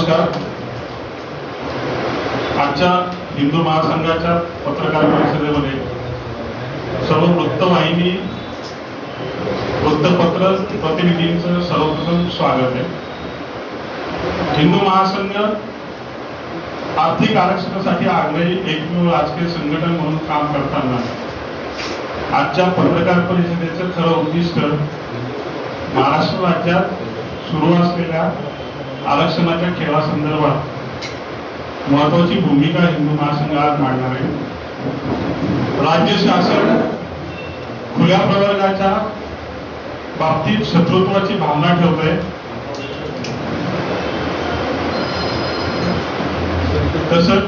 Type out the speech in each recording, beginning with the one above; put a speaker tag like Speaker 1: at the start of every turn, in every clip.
Speaker 1: नमस्कार. आजच्या हिंदू महासंघाच्या पत्रकार परिषदेमध्ये सर्व वृत्तवाहिनी वृत्तपत्र प्रतिनिधींचं सर्वप्रथम स्वागत आहे. हिंदू महासंघ आर्थिक आरक्षणासाठी आग्रही एकमेव राजकीय संघटन म्हणून काम करताना आजच्या पत्रकार परिषदेचं खरं उद्दिष्ट महाराष्ट्र राज्यात सुरू असलेल्या आरक्षणाच्या खेळासंदर्भात महत्वाची भूमिका हिंदू महासंघ आज मांडणार आहे. राज्य शासन खुल्या प्रवर्गाच्या बाबतीत शत्रुत्वाची भावना ठेवत आहे. तसंच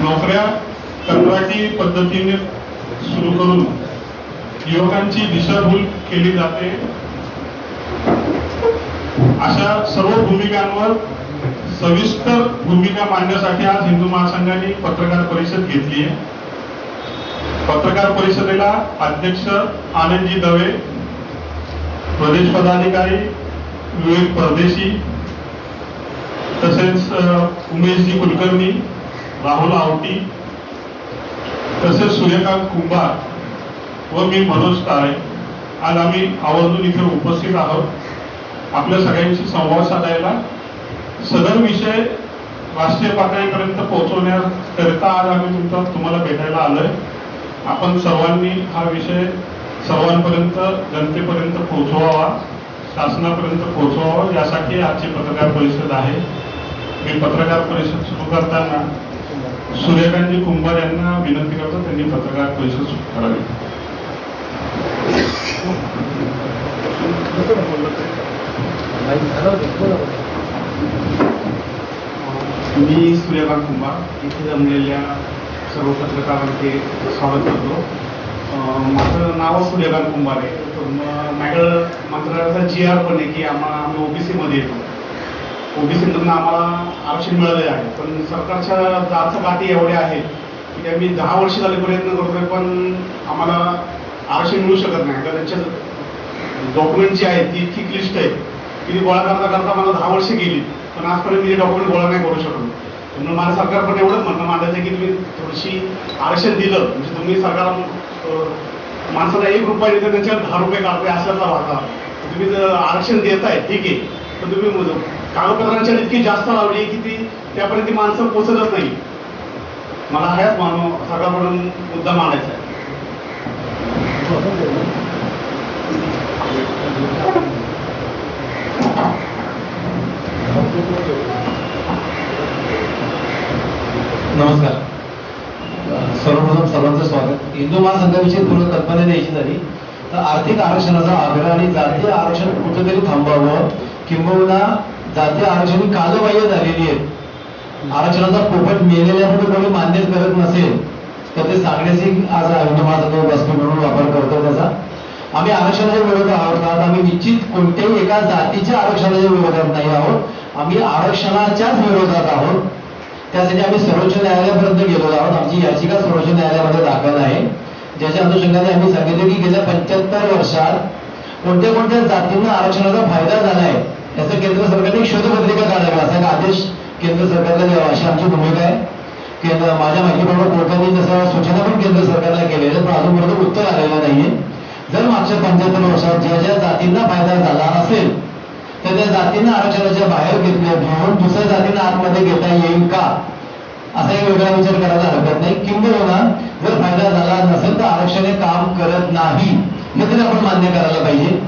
Speaker 1: नोकऱ्या कंत्राटी पद्धतीने सुरू करून युवकांची दिशाभूल केली जाते. अशा सर्व भूमिकांवर सविस्तर भूमिका मांडण्यासाठी आज हिंदू महासंघाने पत्रकार परिषद घेतली आहे. पत्रकार परिषदेला अध्यक्ष आनंदजी दवे, प्रदेश पदाधिकारी विवेक परदेशी, तसेच उमेशजी कुलकर्णी, राहुल आवटी, तसेच सूर्यकांत कुंभार व मी मनोज काळे आज आम्ही आवर्जून इथे उपस्थित आहोत. आपल्या सगळ्यांशी संवाद साधायला सदर विषय राष्ट्रीय पातळीपर्यंत पोहोचवण्याकरिता आज आम्ही तुम्हाला भेटायला आलोय. आपण सर्वांनी हा विषय सर्वांपर्यंत जनतेपर्यंत पोहोचवावा, शासनापर्यंत पोहोचवावा यासाठी आजची पत्रकार परिषद आहे. मी पत्रकार परिषद सुरू करताना सूर्यकांतजी कुंभार यांना विनंती करतो त्यांनी पत्रकार परिषद सुरू करावी.
Speaker 2: मी सूर्यकांत कुंभार इथे जमलेल्या सर्व पत्रकारांचे स्वागत करतो. माझं नाव सूर्यकांत कुंभार आहे. माझ्याकडं मंत्रालयाचा GR पण आहे की आम्ही OBC मध्ये येतो. OBC मधून आम्हाला आरक्षण मिळाले आहे, पण सरकारच्या जाच गाठी एवढ्या आहेत की आम्ही 10 वर्ष झाले प्रयत्न करतोय, पण आम्हाला आरक्षण मिळू शकत नाही. कारण त्यांच्या डॉक्युमेंट जी आहेत ती इतकी क्लिष्ट आहे की ती गोळा करता करता मला 10 वर्ष गेली, पण आजपर्यंत मी डॉक्युमेंट गोळा नाही करू शकलो. म्हणून माझं सरकार पण एवढंच म्हणणं मांडायचं की तुम्ही थोडीशी आरक्षण दिलं म्हणजे तुम्ही सरकार माणसाला 1 रुपया देतं त्यांच्यावर 10 रुपये काढताय अशाचा वाटा. तुम्ही जर आरक्षण देताय ठीक आहे, पण तुम्ही कागदपत्रांच्या इतकी जास्त लावली की ती त्यापर्यंत ती माणसं पोचतच नाही. मला हाच सरकारकडून मुद्दा मांडायचा आहे.
Speaker 3: नमस्कार. सर्वप्रथम सर्वांचं स्वागत. हिंदू महासंघाविषयी थोडं कल्पना द्यायची झाली तर आर्थिक आरक्षणाचा आग्रह आणि जातीय आरक्षण कुठेतरी थांबावं, किंबहुना जातीय आरक्षण कालबाह्य झालेली आहेत. आरक्षणाचा पोपट मेलेल्यामुळे कोणी मान्यच करत नसेल तर ते सांगण्याची आज हिंदू महासंघ बसतो म्हणून वापर करतो त्याचा. आम्ही आरक्षणाच्या विरोधात आहोत. आम्ही निश्चित कोणत्याही एका जातीच्या आरक्षणाच्या विरोधात नाही आहोत. आम्ही आरक्षणाच्याच विरोधात आहोत. त्यासाठी आम्ही सर्वोच्च न्यायालयापर्यंत गेलेलो आहोत. आमची याचिका सर्वोच्च न्यायालयामध्ये दाखल आहे, ज्याच्या अनुषंगाने आम्ही सांगितले की गेल्या 75 वर्षात कोणत्या कोणत्या जातींना आरक्षणाचा फायदा झालाय याचं केंद्र सरकारने शोधपत्रिका काढावी, असा एक आदेश केंद्र सरकारला द्यावा अशी आमची भूमिका आहे. माझ्या माहितीप्रमाणे कोर्टाने जसं सूचना पण केंद्र सरकारला केलेल्या, पण अजूनपर्यंत उत्तर आलेलं नाहीये. जर मागच्या 75 वर्षात ज्या ज्या जातींना फायदा झाला असेल तर त्या जातींना आरक्षणाच्या बाहेर घेऊन दुसऱ्या जातींना आतमध्ये घेता येईल का, असा एक वेगळा विचार करायला हरकत नाही. किंबहुना जर फायदा झाला नसेल तर आरक्षण हे काम करत नाही हे तरी आपण मान्य करायला पाहिजे.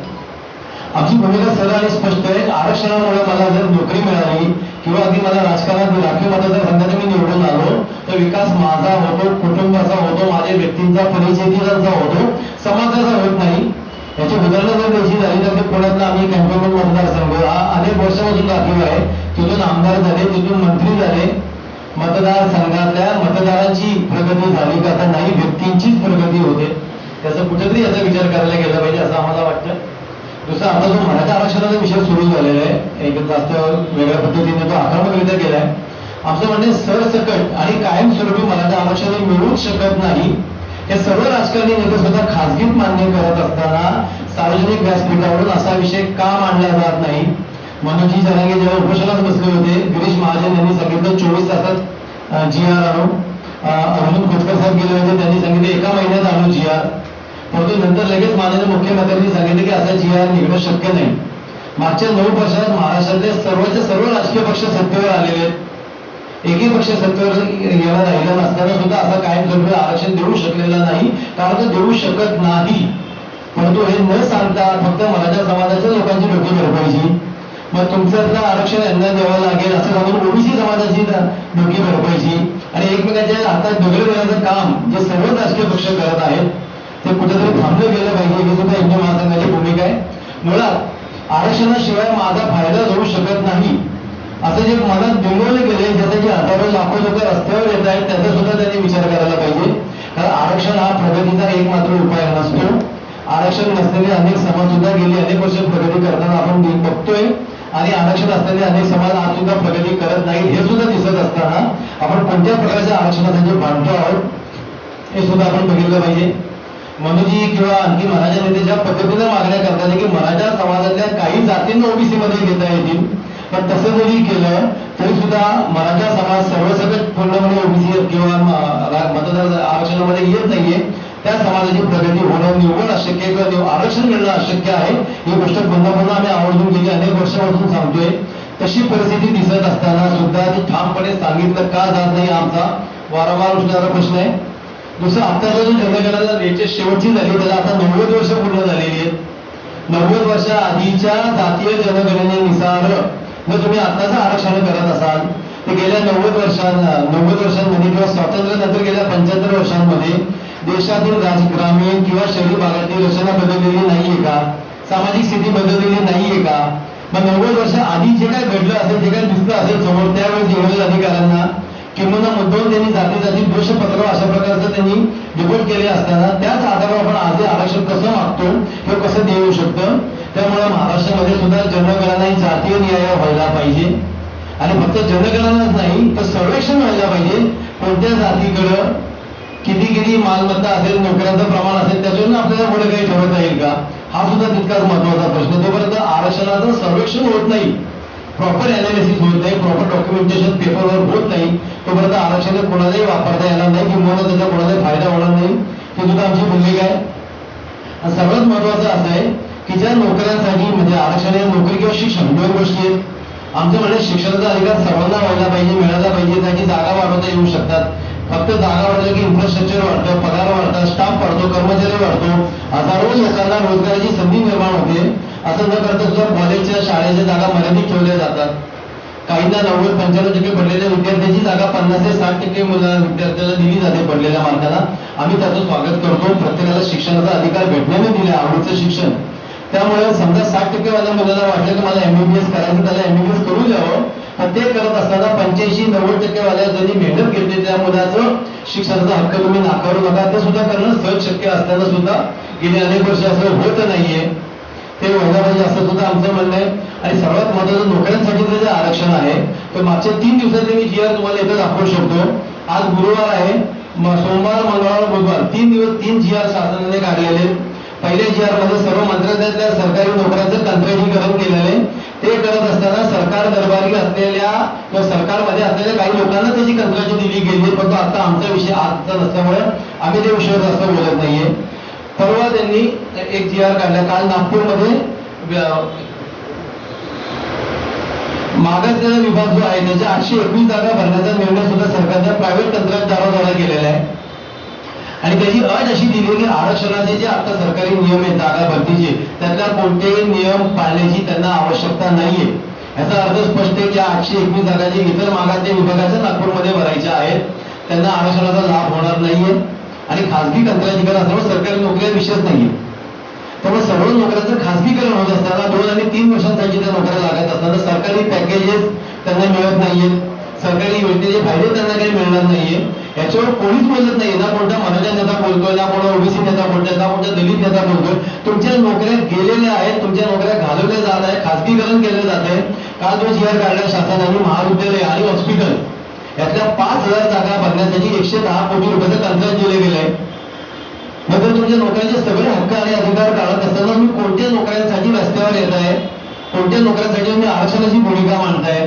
Speaker 3: आमची भूमिका सरळ आणि स्पष्ट आहे. आरक्षणामुळे मला जर नोकरी मिळाली किंवा अगदी मला राजकारणात राखीव मतदारसंघात मी निवडून आलो तर विकास माझा होतो, कुटुंबाचा होतो, माझ्या व्यक्तींचा परिचयचा होतो, समाजाचा होत नाही. याची उदाहरणं जर द्यायची झाली तर पुण्यातला आम्ही कॅन्टोन्मेंट मतदारसंघ हा अनेक वर्षापासून राखीव आहे. तिथून आमदार झाले, तिथून मंत्री झाले. मतदारसंघातल्या मतदारांची प्रगती झाली का तर नाही, व्यक्तींचीच प्रगती होते. त्याचा कुठेतरी याचा विचार करायला गेला पाहिजे असं आम्हाला वाटतं. दुसरा आता जो मराठा आरक्षणाचा विषय सुरू झालेला आहे, एक जास्त वेगळ्या पद्धतीने तो आक्रमकरित्या केलाय. आमचं म्हणणे सरसकट आणि कायमस्वरूपी मराठा आरक्षण मिळूच शकत नाही. हे सर्व राजकारणी नेते सुद्धा खासगीत मान्य करत असताना सार्वजनिक व्यासपीठावरून असा विषय का मांडला जात नाही? मनोजी जरांगे जेव्हा उपोषणास बसले होते, गिरीश महाजन यांनी सांगितलं 24 तासात GR आणू. अर्जुन खोतकर साहेब गेले होते, त्यांनी सांगितले 1 महिन्यात आणू GR. परंतु नंतर लगेच माननीय मुख्यमंत्र्यांनी सांगितले की असा GR निघणं शक्य नाही. मागच्या 9 वर्षात महाराष्ट्रातले सर्व राजकीय पक्ष सत्तेवर आलेले आहेत. एकही पक्ष सत्तेवर याला राहिला नसताना सुद्धा असा कायमस्वरूपी आरक्षण देऊ शकलेला नाही, कारण तो देऊ शकत नाही. परंतु हे न सांगता फक्त मराठा समाजाच्या लोकांची डोकी भरपायची, मग तुमचं आरक्षण यांना द्यावं लागेल असं सांगून ओबीसी समाजाची डोकी भरपायची आणि एकमेकांच्या हातात दगड देण्याचं काम जे सर्व राजकीय पक्ष करत आहेत ते कुठेतरी थांबलं गेलं पाहिजे. ही सुद्धा हिंदू महासंघाची भूमिका आहे. मुळात आरक्षणाशिवाय माझा फायदा होऊ शकत नाही असं जे मनात बिंबवलं गेले, ज्यासाठी हजारो लाखो लोक रस्त्यावर येत आहेत, त्याचा सुद्धा त्यांनी विचार करायला पाहिजे. कारण आरक्षण हा प्रगतीचा एकमात्र उपाय नसतो. आरक्षण नसलेले अनेक समाज सुद्धा गेली अनेक वर्ष प्रगती करताना आपण बघतोय आणि आरक्षण असलेले अनेक समाज आज सुद्धा प्रगती करत नाही. हे सुद्धा दिसत असताना आपण कोणत्या प्रकारच्या आरक्षणासाठी भांडतो आहोत हे सुद्धा आपण बघितलं पाहिजे. मनोजी किंवा आणखी मराठा नेते ज्या पद्धतीने मागण्या करतात की मराठा समाजातल्या काही जातींना ओबीसी मध्ये घेता येतील, पण तसं जरी केलं तरी सुद्धा मराठा समाज सर्वसकट पूर्णपणे ओबीसी किंवा मतदार आरक्षणामध्ये येत नाहीये. त्या समाजाची प्रगती होणं निव्वळ अशक्य किंवा आरक्षण मिळणं अशक्य आहे. ही गोष्ट पुन्हा पुन्हा आम्ही आवर्जून गेली अनेक वर्षापासून सांगतोय. तशी परिस्थिती दिसत असताना सुद्धा ती ठामपणे सांगितलं का जात नाही आमचा वारंवार उठणारा प्रश्न आहे. दुसरं आत्ताचा जो जनगणना याची शेवटची झाली त्याला आता 90 वर्ष पूर्ण झालेली आहेत. 90 वर्षा आधीच्या जातीय जनगणनेनुसार जर तुम्ही आत्ताचं आरक्षण करत असाल तर गेल्या 90 वर्षांमध्ये किंवा स्वातंत्र्यानंतर गेल्या 75 वर्षांमध्ये देशातील ग्रामीण किंवा शहरी भागातील रचना बदललेली नाहीये का? सामाजिक स्थिती बदललेली नाहीये का? मग 90 वर्ष आधी जे काय घडलं असेल, जे काय दिसलं असेल समोर, त्यावेळेस इंग्रज अधिकाऱ्यांना किंवा मुद्दाम त्यांनी जाती दोषपत्र अशा प्रकारचं त्यांनी रिपोर्ट केले असताना त्याच आधारावर आपण आज आरक्षण कसं मागतो किंवा कसं देऊ शकतं. त्यामुळे महाराष्ट्रामध्ये सुद्धा जनगणना ही जातीय न्याय व्हायला पाहिजे आणि फक्त जनगणनाच नाही तर सर्वेक्षण व्हायला पाहिजे. कोणत्या जातीकडं किती मालमत्ता असेल, नोकऱ्यांचं प्रमाण असेल, त्याच्यावरून आपल्याला पुढे काही ठरवता येईल का? हा सुद्धा तितकाच महत्वाचा प्रश्न. तोपर्यंत आरक्षणाचं सर्वेक्षण होत नाही, प्रॉपर अनालिसिस होत नाही, प्रॉपर डॉक्युमेंटेशन पेपरवर होत नाही, तोपर्यंत आरक्षण कोणालाही वापरता येणार नाही किंवा त्याचा कोणालाही फायदा होणार नाही. ही सुद्धा आमची भूमिका आहे. आणि सर्वात महत्वाचं असं आहे की ज्या नोकऱ्यांसाठी म्हणजे आरक्षण आहे, नोकरी किंवा शिक्षण दोन गोष्टी आहेत. आमचं म्हणजे शिक्षणाचा अधिकार सर्वांना व्हायला पाहिजे, मिळाला पाहिजे, त्याची जागा वाढवता येऊ शकतात. फक्त जागा वाढवलं की इन्फ्रास्ट्रक्चर वाढतं, पगार वाढतात, स्टाफ वाढतो, कर्मचारी वाढतो, हजारो लोकांना रोजगाराची संधी निर्माण होते. असं न करता सुद्धा कॉलेजच्या शाळेच्या जागा मर्यादित ठेवल्या जातात. काहींना 90-95% पडलेल्या विद्यार्थ्यांची जागा 50 ते 60% विद्यार्थ्याला दिली जाते पडलेल्या मार्काला. आम्ही त्याचं स्वागत करतो. प्रत्येकाला शिक्षणाचा अधिकार भेटण्याने दिले, आवडीचं शिक्षण. त्यामुळे समजा 60% वाल्या मुलाला वाटलं की मला MBBS करायचं, त्याला MBBS करू द्यावं. पण ते करत असताना 85-90% वाल्या ज्यांनी मेहनत घेतली त्या मुलाचं शिक्षणाचा हक्क तुम्ही नाकारू नका. ते सुद्धा करणं सहज शक्य असताना सुद्धा गेली अनेक वर्ष असं होत नाहीये. ते व्हायला पाहिजे असं सुद्धा आमचं म्हणणं आहे. आणि सर्वात महत्त्वाचं नोकऱ्यांसाठीचं जे आरक्षण आहे तर मागच्या 3 दिवसात मी GR तुम्हाला इथं दाखवू शकतो. आज गुरुवार आहे, सोमवार, मंगळवार, बुधवार 3 दिवस 3 GR शासनाने काढलेले. पहिल्या GR मध्ये सर्व मंत्रालयातल्या सरकारी नोकऱ्यांचं कंत्राटीकरण केलेले. ते करत असताना सरकार दरबारी असलेल्या किंवा सरकारमध्ये असलेल्या काही लोकांना त्याची कंत्राटी दिली गेली. परंतु आता आमचा विषय आजचा नसल्यामुळे आम्ही त्या विषयावर जास्त बोलत नाहीये. परवा त्यांनी एक GR काढला. काल नागपूरमध्ये मागासलेला विभाग जो आहे त्याच्या 821 जागा भरण्याचा निर्णय सुद्धा सरकारच्या प्रायव्हेट कंत्राटदाराद्वारा केलेला आहे. आणि त्याची अट अशी दिली की आरक्षणाचे जे आता सरकारी नियम आहेत जागा भरतीचे, त्यातल्या कोणतेही नियम पाळण्याची त्यांना आवश्यकता नाहीये. याचा अर्थ स्पष्ट आहे की 821 जागा जे इतर मागासलेल्या विभागाच्या नागपूरमध्ये भरायच्या आहेत त्यांना आरक्षणाचा लाभ होणार नाहीये. आणि खासगी कंत्राटीकरण असल्यामुळे सरकारी नोकऱ्या विषयच नाहीये. त्यामुळे सर्व नोकऱ्यांचं खासगीकरण होत असताना 2 आणि 3 वर्षांसाठी त्या नोकऱ्या लागत असताना सरकारी पॅकेजेस त्यांना मिळत नाहीये, सरकारी योजनेचे फायदे त्यांना काही मिळणार नाहीये. याच्यावर कोणीच बोलत नाही. ना कोणता मराठा नेता बोलतोय, ना कोणता ओबीसी नेता बोलतोय, ना कोणता दलित नेता बोलतोय. तुमच्या नोकऱ्या गेलेल्या आहेत, तुमच्या नोकऱ्या घालवल्या जात आहे, खासगीकरण केलं जात आहे. काल जो GR काढला शासनाने महाविद्यालय आणि हॉस्पिटल यातल्या 5000 जागा भरण्यासाठी 110 कोटी रुपयाचं कंत्राट दिले गेलंय. मग जर तुमच्या लोकांचे सगळे हक्क आणि अधिकार काढत असताना तुम्ही कोणत्या नोकऱ्यांसाठी रस्त्यावर येत आहे, कोणत्या नोकऱ्यांसाठी तुम्ही आरक्षणाची भूमिका मांडताय,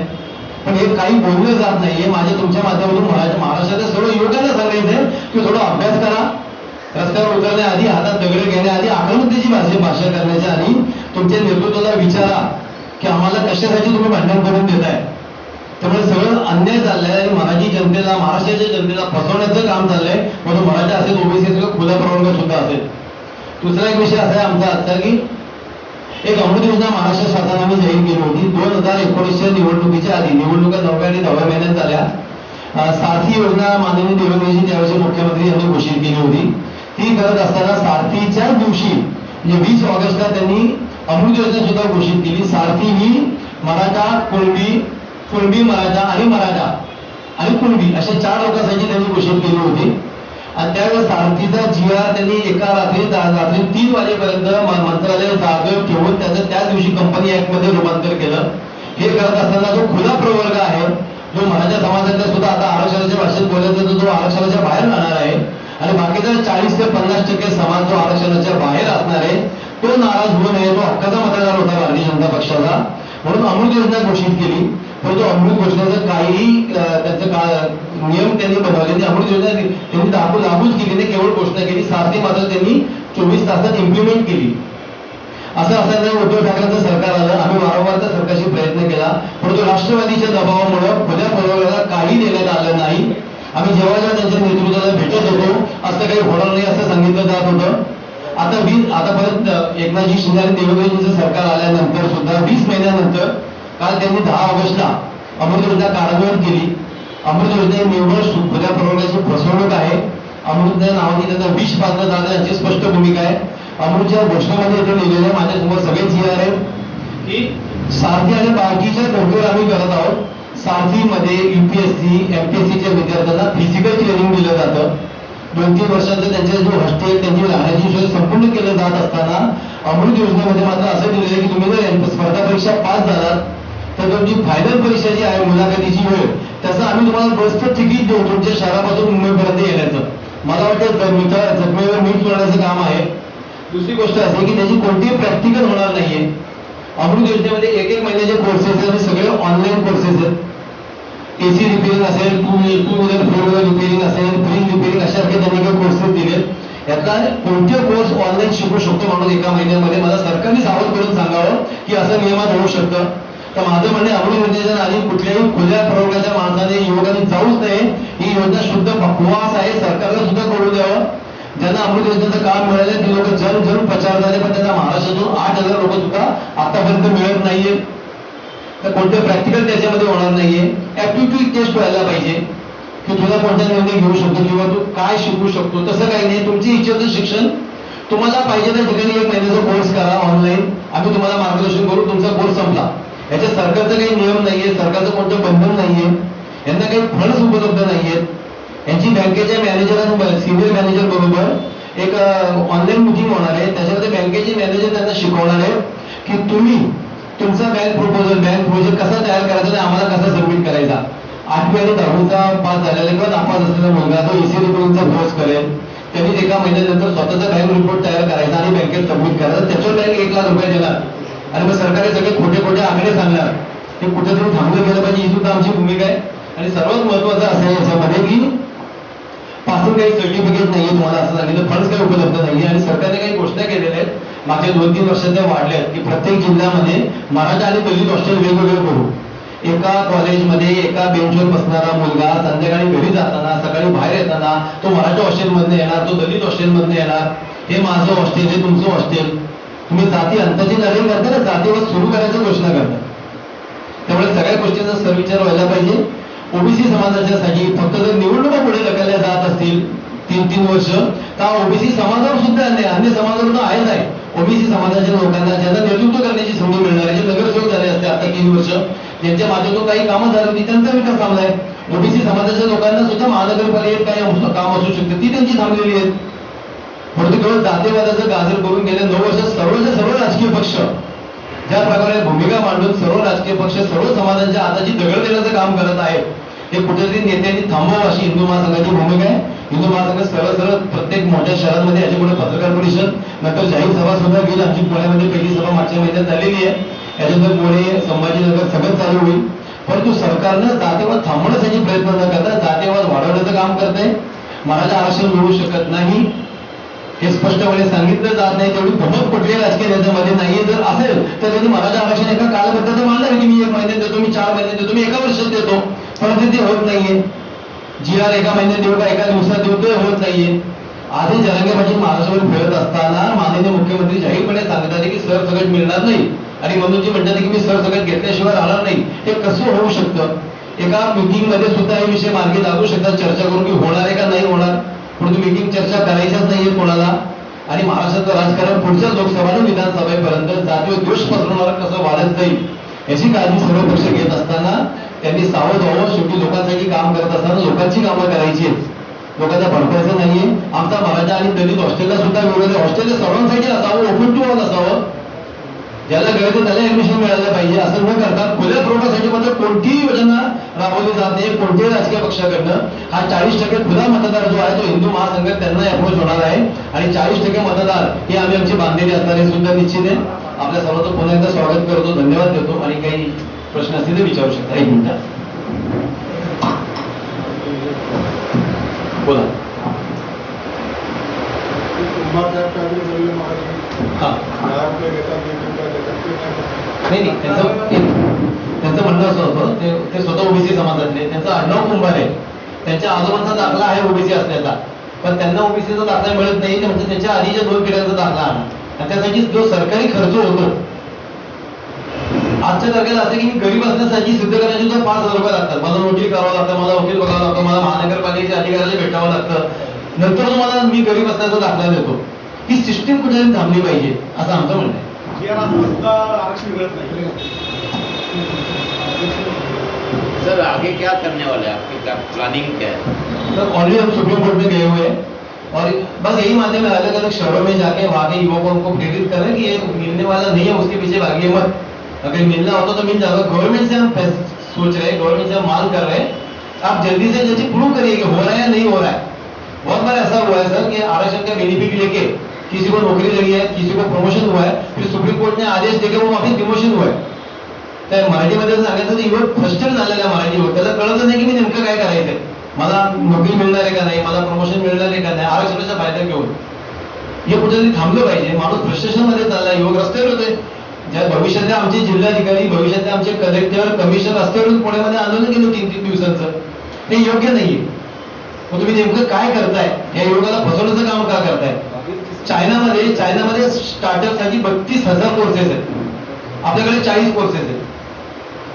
Speaker 3: पण हे काही बोललं जात नाहीये. माझ्या तुमच्या माध्यमातून महाराष्ट्राच्या सर्व युवकांना सांगायचंय की थोडा अभ्यास करा. रस्त्यावर उतरण्याआधी, हातात दगड घेण्याआधी, आक्रमकतेची भाषा करण्याच्या आधी तुमच्या नेतृत्वाला विचारा की आम्हाला कशासाठी तुम्ही भांडण करून देताय. त्यामुळे सगळं अन्याय चाललाय आणि मराठी जनतेला, महाराष्ट्राच्या जनतेला फसवण्याचं काम चाललंय. मग तो मराठा असेल, ओबीसी असेल, खुला परवानगा सुद्धा असेल. दुसरा एक विषय असा आहे आमचा आजचा की एक अमृत योजना महाराष्ट्र शासनाने जाहीर केली होती 2019च्या निवडणुकीच्या आधी. निवडणुका 9व्या आणि 10व्या महिन्यात झाल्या. सारथी योजना माननीय देवेंद्रजी त्यावेळेचे मुख्यमंत्री यांनी घोषित केली होती. ती करत असताना सारथीच्या दिवशी म्हणजे 20 ऑगस्टला त्यांनी अमृत योजना सुद्धा घोषित केली. सारथी ही मराठा, कुणबी मराठा आणि कुणबी अशा 4 लोकांसाठी त्यांनी घोषित केली होती. आणि त्यावेळेस सारथीचा GR त्यांनी एका रात्री 3 वाजेपर्यंत मंत्रालय जागेवर ठेवून त्याचं त्याच दिवशी कंपनी ऍक्ट मध्ये रूपांतर केलं. हे करत असताना जो खुला प्रवर्ग आहे, जो मराठा समाजातल्या सुद्धा आता आरक्षणाच्या भाषेत बोलायचा तो आरक्षणाच्या बाहेर राहणार आहे आणि बाकीचा 40 ते 50% समाज जो आरक्षणाच्या बाहेर असणार आहे तो नाराज होऊ नये. तो हक्काचा मतदार होता भारतीय जनता पक्षाचा, म्हणून अमृत योजना घोषित केली. परंतु अमृत घोषणेचं काही त्यांचं नियम त्यांनी बनवले. अमृत योजना त्यांनी लागूच केली नाही, केवळ घोषणा केली. सारथी मात्र त्यांनी 24 तासात इम्प्लिमेंट केली. असं असताना उद्धव ठाकरेंचं सरकार आलं. आम्ही वारंवार त्या सरकारशी प्रयत्न केला, परंतु राष्ट्रवादीच्या दबावामुळे खुल्या प्रवर्गाला काही देण्यात आलं नाही. आम्ही जेव्हा त्यांच्या नेतृत्वाला भेटत होतो असं काही होणार नाही असं सांगितलं जात होतं. आता परत एकनाथजी शिंदे आणि देवेंद्रजींचं सरकार आल्यानंतर सुद्धा 20 महिन्यानंतर काल त्यांनी 10 ऑगस्टला अमृत योजना कार्यान्वित केली. अमृत योजना ही निव्वळ खुल्या प्रवर्गाची फसवणूक आहे. अमृत नावाची त्यांना विष पाजलं जातं यांची स्पष्ट भूमिका आहे. अमृतच्या घोषणेमध्ये इथे लिहिलेलं आहे, माझ्यासमोर सगळे GR आहेत की सारथी आणि बाकीच्या धोक्यावर आम्ही करत आहोत. सारथीमध्ये UPSC, MPSCच्या विद्यार्थ्यांना फिजिकल ट्रेनिंग दिलं जातं. 2-3 वर्षाचं त्यांचे जो हॉस्टेल, त्यांची राहण्याची सोय संपूर्ण केलं जात असताना अमृत योजनेमध्ये मात्र असं दिलेलं आहे की तुम्ही जर स्पर्धा परीक्षा पास झालात तर तुमची फायनल परीक्षा जी आहे मुलाखतीची वेळ, त्याचं आम्ही तुम्हाला बसचं तिकीट देऊ तुमच्या शहरापासून मुंबईपर्यंत येण्याचं. मला वाटतं जखमेवर मीठ चोळण्याचं काम आहे. दुसरी गोष्ट अशी की त्याची कोणतीही प्रॅक्टिकल होणार नाहीये. अमृत योजनेमध्ये 1-1 महिन्याचे कोर्सेस आहेत आणि सगळे ऑनलाईन कोर्सेस आहेत. AC रिपेअरिंग असेल, 2 व्हीलर 4 व्हीलर रिपेअरिंग असेल, फ्रीज रिपेअरिंग अशासारखे त्यांनी काही कोर्सेस दिलेत. यातला कोणते कोर्स ऑनलाईन शिकू शकतो म्हणून 1 महिन्यामध्ये मला सरकारने सावध करून सांगावं की असं नियमात होऊ शकतं. तर माझं म्हणणे अमृत योजनेच्या आधी कुठल्याही खुल्या प्रवर्गाच्या माणसाने युवकांनी जाऊच नये. ही योजना शुद्ध बकवास आहे. सरकारला सुद्धा कळू द्यावं. ज्यांना अमृत योजनेचं काम मिळालं ती लोक जन प्रचार झाले, पण त्यांना महाराष्ट्रातून 8,000 लोक सुद्धा आतापर्यंत मिळत नाहीये. तर कोणते प्रॅक्टिकल त्याच्यामध्ये होणार नाहीये. ऍप्टिट्यूड टेस्ट व्हायला पाहिजे की तुला कोणत्या निर्णय घेऊ शकतो किंवा तू काय शिकू शकतो. तसं काही नाही. तुमची इच्छेचं शिक्षण तुम्हाला पाहिजे त्या ठिकाणी 1 महिन्याचा कोर्स करा ऑनलाईन. आम्ही तुम्हाला मार्गदर्शन करू. तुमचा कोर्स संपला. याच्या सरकारचं काही नियम नाहीये, सरकारचं कोणतं बंधन नाहीये, यांना काही फंड्स उपलब्ध नाहीयेत. यांची बँकेच्या मॅनेजर, सिनियर मॅनेजर बरोबर एक ऑनलाईन मीटिंग होणार आहे. त्याच्यामध्ये बँकेचे मॅनेजर त्यांना शिकवणार आहे की तुम्ही तुमचा बँक प्रोजेक्ट कसा तयार करायचा आणि आम्हाला कसा सबमिट करायचा. 8वी आणि 10वीचा पास झालेला किंवा नापास असलेला मुलगा तो AC रिपोर्टिंगचा कोर्स करेल. त्यांनी 1 महिन्यानंतर स्वतःचा बँक रिपोर्ट तयार करायचा आणि बँकेत सबमिट करायचा. त्याच्यावर बँक 1 लाख रुपये देणार आणि मग सरकारने सगळे खोटे आकडे सांगणार. ते कुठेतरी थांबलं गेलं पाहिजे, ही सुद्धा आमची भूमिका आहे. आणि सर्वात महत्वाचं असं आहे याच्यामध्ये की पासून काही सर्टिफिकेट नाहीये तुम्हाला असं सांगितलं, फंड्स काही उपलब्ध नाहीये. आणि सरकारने काही घोषणा केलेल्या आहेत मागच्या 2-3 वर्षात त्या वाढल्या की प्रत्येक जिल्ह्यामध्ये मराठा आणि दलित हॉस्टेल वेगवेगळे करू. एका कॉलेजमध्ये एका बेंचवर बसणारा मुलगा संध्याकाळी घरी जाताना, सकाळी बाहेर येताना तो मराठा हॉस्टेलमधनं येणार, तो दलित हॉस्टेलमधनं येणार. हे माझं हॉस्टेल, हे तुमचं हॉस्टेल. तुम्ही जाती अंताची लढाई करता ना, जातीवर सुरू करायची घोषणा करता. त्यामुळे सगळ्या गोष्टींचा सरविचार व्हायला पाहिजे. ओबीसी समाजाच्यासाठी फक्त जर निवडणुका पुढे ढकलल्या जात असतील 3-3 वर्ष तर ओबीसी समाजावर सुद्धा अन्य समाजावर तर आहेच आहे. ओबीसी समाजाच्या लोकांना ज्यांना नेतृत्व करण्याची संधी मिळणार आहे, जे नगरसेवक झाले असते आता 3 वर्ष, ज्यांच्या माध्यमातून काही कामं झाली होती त्यांचा विकास थांबलाय. ओबीसी समाजाच्या लोकांना सुद्धा महानगरपालिकेत काही काम असू शकते ती त्यांची थांबलेली आहेत. परंतु केवळ जातीवादाचं गाजर करून गेल्या 9 वर्षात सर्व राजकीय पक्ष ज्या प्रकारे भूमिका मांडून सर्व राजकीय पक्ष सर्व समाजांच्या हाताची दगड देण्याचं काम करत आहेत हे कुठेतरी नेत्यांनी थांबवावं अशी हिंदू महासंघाची भूमिका आहे. हिंदू महासंघ सरळ सरळ प्रत्येक मोठ्या शहरांमध्ये याच्यापुढे पत्रकार परिषद, नंतर जाहीर सभा सुद्धा घेईल. आमची पुण्यामध्ये पहिली सभा मागच्या महिन्यात झालेली आहे. याच्यानंतर पुणे, संभाजीनगर सगळं चालू होईल. परंतु सरकारनं जातीवाद थांबवण्यासाठी प्रयत्न न करता जातीवाद वाढवण्याचं काम करते. मराठा आरक्षण मिळू शकत नाही हे स्पष्टपणे सांगितलं जात नाही. तेवढी बहुमत कुठल्याही राजकीय नेत्यामध्ये नाहीये. जर असेल तर त्यांनी मराठा आरक्षण एका कालबद्धाचं मानलं की मी 1 महिन्यात देतो, मी 4 महिन्यात देतो, मी 1 वर्षात देतो, परंतु ते होत नाहीये. GR 1 महिन्यात देऊ का 1 दिवसात देऊ, ते होत नाहीये. आधी जरांगे पाटील महाराष्ट्रावर फिरत असताना माननीय मुख्यमंत्री जाहीरपणे सांगतात की सरसकट मिळणार नाही आणि मनोजी म्हणतात की मी सरसकट घेतल्याशिवाय राहणार नाही. हे कसं होऊ शकतं? एका मीटिंग मध्ये सुद्धा हे विषय मार्गी लागू शकतात, चर्चा करून की होणार आहे का नाही होणार, परंतु मीटिंग चर्चा करायच्याच नाहीये कोणाला. आणि महाराष्ट्राचं राजकारण पुढच्या लोकसभा आणि विधानसभेपर्यंत जातीय द्वेष पसरवणारं कसं वाढत जाईल याची काळजी सर्व पक्ष घेत असताना त्यांनी सावध व्हावं. शेवटी लोकांसाठी काम करत असताना लोकांची कामं करायची आहेत, लोकांना भडकायचं नाहीये. आमचा मराठा आणि दलित हॉस्टेलला सुद्धा विरोध आहे. हॉस्टेल सर्वांसाठी असावं, ओपन टू ऑल असावं, ज्याला गरज त्याला ऍडमिशन मिळालं पाहिजे. असं न करता खुल्या पुरवठ्यासाठी मात्र कोणतीही योजना राबवली जात नाही कोणत्याही राजकीय पक्षाकडनं. हा 40% खुला मतदार जो आहे तो हिंदू महासंघ त्यांना अप्रोच होणार आहे आणि 40% मतदार हे आम्ही आमची बांधलेली असणार हे सुद्धा निश्चित आहे. आपल्या सर्वांचं पुन्हा एकदा स्वागत करतो, धन्यवाद देतो आणि काही प्रश्न असतील ते विचारू शकता. 1 मिनिट बोला. हा नाही त्यांचं म्हणणं असं होतं ते स्वतः ओबीसी समाजातले, त्यांचं आडनाव कुंभार आहे, त्यांच्या आजोबांचा दाखला आहे ओबीसी असण्याचा, पण त्यांना ओबीसीचा दाखला मिळत नाही. ते म्हणजे त्यांच्या आधीच्या 2 पिढ्यांचा दाखला आणा आणि त्यासाठी जो सरकारी खर्च होतो आजच्या तारखेला असं की मी गरीब असण्यासाठी सिद्ध करण्याची तर 5,000 रुपये लागतात. मला नोटरी करावं लागतं, मला वकील बघावं लागतं, मला महानगरपालिकेच्या अधिकाऱ्याला भेटावं लागतं, नंतर तुम्हाला मी गरीब असण्याचा दाखला देतो. ही सिस्टीम कुठेतरी थांबली पाहिजे असं आमचं म्हणणं आहे.
Speaker 4: सर आगे क्या करने वाले हैं, आपकी क्या प्लानिंग क्या है?
Speaker 3: सर ऑलरेडी हम सुप्रीम कोर्ट में गए हुए हैं और बस यही माध्यम है अलग अलग शहरों में जाके वहाँ के युवकों को प्रेरित करें कि ये मिलने वाला नहीं है, उसके पीछे भागिए मत. अगर मिलना होता तो मिल जाएगा. गवर्नमेंट से हम सोच रहे हैं, गवर्नमेंट से हम मांग कर रहे हैं, आप जल्दी से जल्दी प्रूव करिए कि हो रहा है या नहीं हो रहा है. बहुत बार ऐसा हुआ है सर कि आरक्षण का बेनिफिट लेके किसी को नौकरी लगी है, किसी को प्रमोशन हुआ है, फिर सुप्रीम कोर्ट ने आदेश देके वो वापस डिमोशन हुआ है. तर मराठीमध्ये सांगायचं तर युवक फ्रस्ट्रेट झालेला मराठी युवक, त्याला कळत नाही की मी नेमकं काय करायचंय, मला नोकरी मिळणार आहे का नाही, मला प्रमोशन मिळणार आहे का नाही, आरक्षणाचा फायदा घेऊन. हे कुठेतरी थांबलं पाहिजे. माणूस फ्रस्ट्रेशन मध्ये चालला, युवक रस्त्यावर होते. ज्या भविष्यातले आमचे जिल्हाधिकारी, भविष्यातले आमचे कलेक्टर, कमिशनर रस्त्यावरून पुण्यामध्ये आंदोलन केलं 3-3 दिवसांचं. ते योग्य नाहीये. मग तुम्ही नेमकं काय करताय, या युवकाला फसवण्याचं काम का करताय? चायनामध्ये स्टार्टअपसाठी 32,000 कोर्सेस आहेत, आपल्याकडे 40 कोर्सेस आहेत.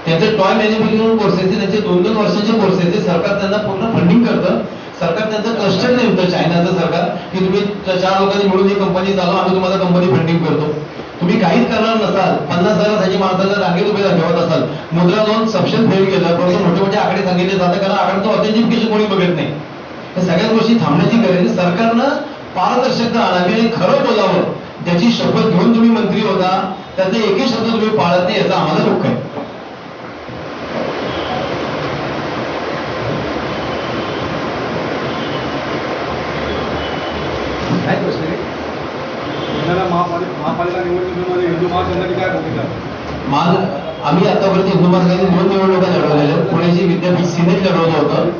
Speaker 3: त्यांचे टॉय मॅन्युफॅक्चरिंग कोर्सेस आहेत, त्यांचे 2-2 वर्षाचे कोर्सेस आहेत. सरकार त्यांना पूर्ण फंडिंग करतं. सरकार त्यांचं क्लस्टर नेमतं, चायनाचं सरकार, की तुम्ही 4 लोकांनी मिळून ही कंपनी चालवा, आम्ही तुम्हाला कंपनी फंडिंग करतो. तुम्ही काहीच करणार नसाल, 50,000साठी माणसाला रांगेत उभे ठेवत असाल, मुद्रा लोन सबशन फेल केलं, परंतु मोठे मोठे आकडे सांगितले जातात कारण आकड्याचं ऑथेंटिफिकेशन कोणी बघत नाही. या सगळ्या गोष्टी थांबण्याची गरज आहे. सरकारनं पारदर्शकता आणावी आणि खरं बोलावं. ज्याची शपथ घेऊन तुम्ही मंत्री होता त्यातले एकही शब्द तुम्ही पाळत नाही, याचा आम्हाला दुःख आहे.
Speaker 2: काय प्रश्न आहे? महापालिका निवडणुकीमध्ये हिंदू महासंघाची काय भूमिका?
Speaker 3: आम्ही आतापर्यंत हिंदू महासंघाने 2 निवडणुका लढवलेल्या आहेत. पुण्याची विद्यापीठ सिनेट लढवलं होतं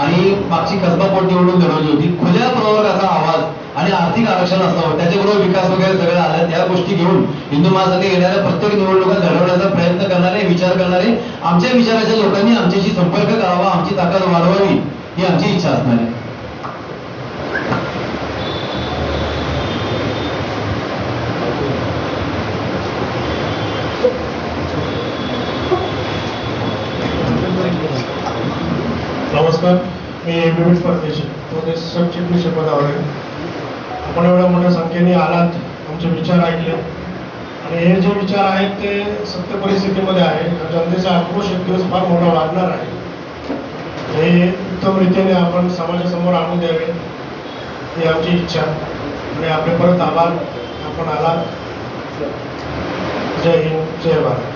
Speaker 3: आणि मागची कसबा पोट निवडणूक लढवली होती. खुल्या प्रवर्गाचा आवाज आणि आर्थिक आरक्षण असावं, त्याच्याबरोबर विकास वगैरे सगळं आलं. त्या गोष्टी घेऊन हिंदू महासंघ येणाऱ्या प्रत्येक निवडणुका लढवण्याचा प्रयत्न करणारे, विचार करणारे, आमच्या विचाराच्या लोकांनी आमच्याशी संपर्क करावा, आमची ताकद वाढवावी ही आमची इच्छा असणार आहे.
Speaker 1: नमस्कार, मी विविध परदेशी मध्ये सरचिटणीस पदावर आहे. आपण एवढ्या मोठ्या संख्येने आलात, आमचे विचार ऐकले आणि हे जे विचार आहेत ते सत्य परिस्थितीमध्ये आहे. जनतेचा आक्रोश एक दिवस फार मोठा वाढणार आहे. हे उत्तम रीतीने आपण समाजासमोर आणून द्यावे ही आमची इच्छा आणि आपले परत आभार. आपण आलात. जय हिंद, जय भारत.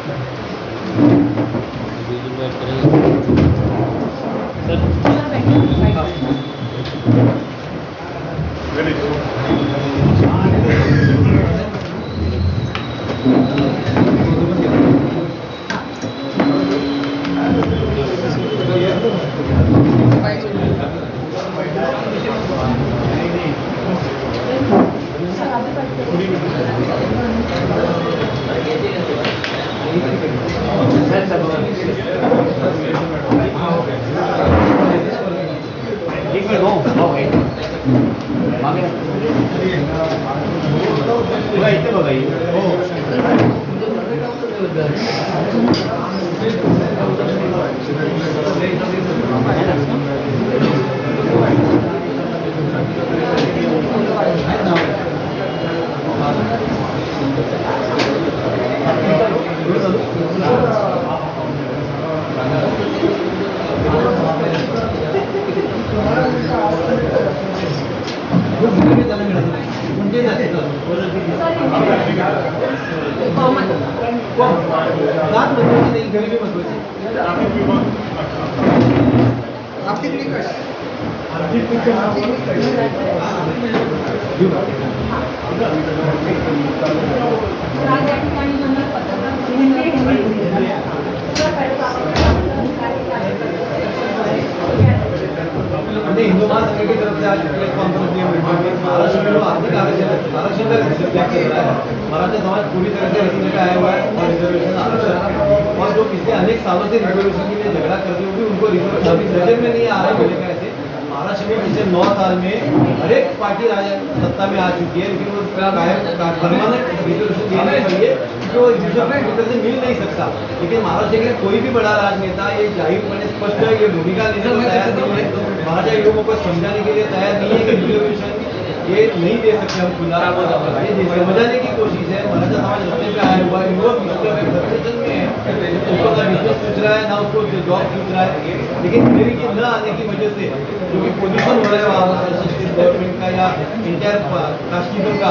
Speaker 2: बघा इथे बघा इथे. हो.
Speaker 3: हमने हिंदू महासंघ की तरफ से आज प्रेस कॉन्फ्रेंस में महाराष्ट्र में जो आर्थिक आरक्षण का रिजर्वेशन चल रहा है, मराठा समाज पूरी तरह से रस्ते पे आया हुआ है और रिजर्वेशन आरक्षण और जो पिछले अनेक सालों से रिजर्वेशन के लिए झगड़ा करते हुए भी उनको रिजर्वेशन अभी नजर में नहीं आ रहा है बोलेगा ऐसे। महाराष्ट्र में पिछले 9 साल में हर एक पार्टी सत्ता में आ चुकी है, लेकिन वो परमानेंट रिजर्वेशन देने के लिए क्योंकि वो रिजर्वेशन से मिल नहीं सकता। लेकिन महाराष्ट्र के कोई भी बड़ा राजनेता ये जाहिरपणे स्पष्ट ये भूमिका लेने को तैयार नहीं है, महाराष्ट्र युवकों को समझाने के लिए तैयार नहीं है कि रिजर्वेशन ये नहीं दे सकते हम खुला। ये समझाने की कोशिश है। मराठा समाज रस्ते पे आया हुआ है, युवक फ्रस्ट्रेशन में है, उसको ना बिजनेस सोच रहा है ना उसको जॉब सोच रहा है। लेकिन मेरी की न आने की वजह से जो कि पोजिशन हो रहा है वहाँ गवर्नमेंट का या इंटर कास्टिज्म का